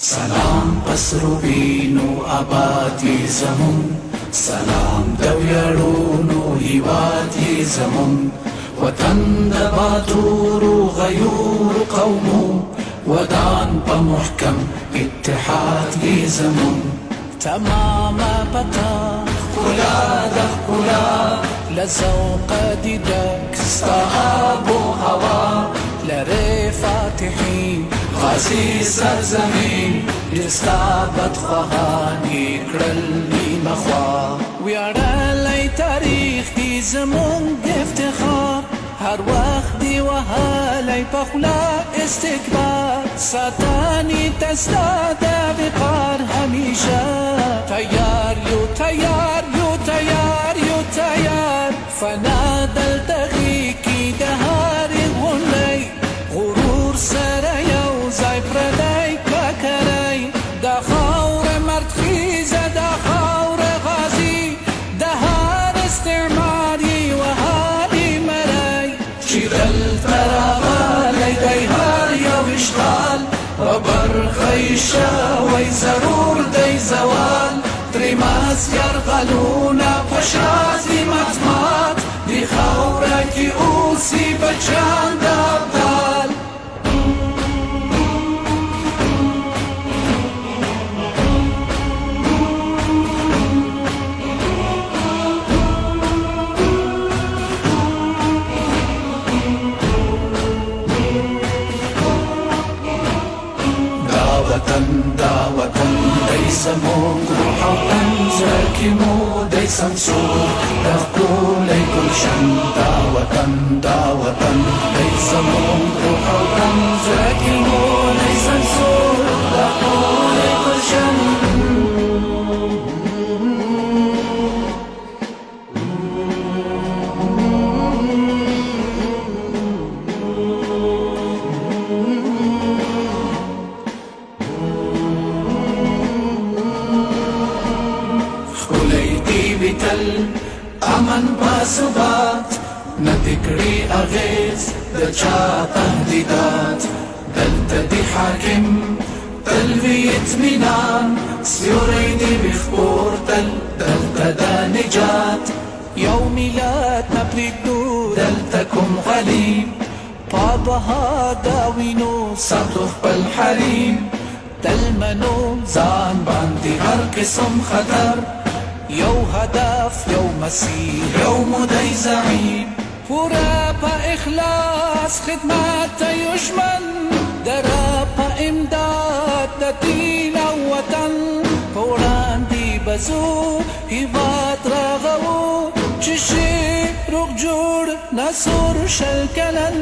سلام پسرو وینو آباد یې زمون، سلام د ویاړونو هیواد یې زمون، وطن د باتورو غیور قومو، ودان په محکم اتحاد یې زمون. تمامه پتا ښکلا د ښکلا له ذوقه دي ډک ستا آب و هوا، لرې فاتحین غازی سرزمین ډېر ستا بدخواهان یې کړل نیمه خوا. ویاړلی تاریخ دی زمونږ د افتخار، هر وخت دی وهلی په خوله استکبار، ساتنې ته ستا د وقار همیشه تیار یو تیار یو تیار یو تیار. فنا دلته غیږ د هرې غونډۍ، غرور سره یو ځای پردی ککری، دا خاوره مردخیزه دا خاوره غازي، د هر استعمار یې وهلي مری، چې دلته راغلی دی هر یو اشغال، په برخه یې شوی ضرور دی زوال، ترې مست یرغلونه په شازي مطمات، دې خاوره کې اوسي بچیان د ابدال. دا وطن دی زمونږ روح او تن، زړه کې مو دی سمسور د ښکلی ګلشن. دا وطن دی زمونږ روح او تن، زړه کې مو دی سمسور د ښکلی ګلشن. تل امن باثبات، نه دې کړي اغېز د چا تهدیدات، دلته دې حاکم تل وي اطمینان، سیوری دې وي خپور تل دلته د نجات. یو میلاد نه پرېږدو دلته کوم غلیم، پابها دا وینو ساتو خپل حریم، تل منو ځان باندې هر قسم خطر، یو هدف یو مسیر یو مدعی زعیم، پورا په اخلاص خدمت ته یو ژمن، دره په امداد د دین او وطن، په وړاندې به ځو هېواد رغوو، چې شي روغ جوړ نسور شل کلن.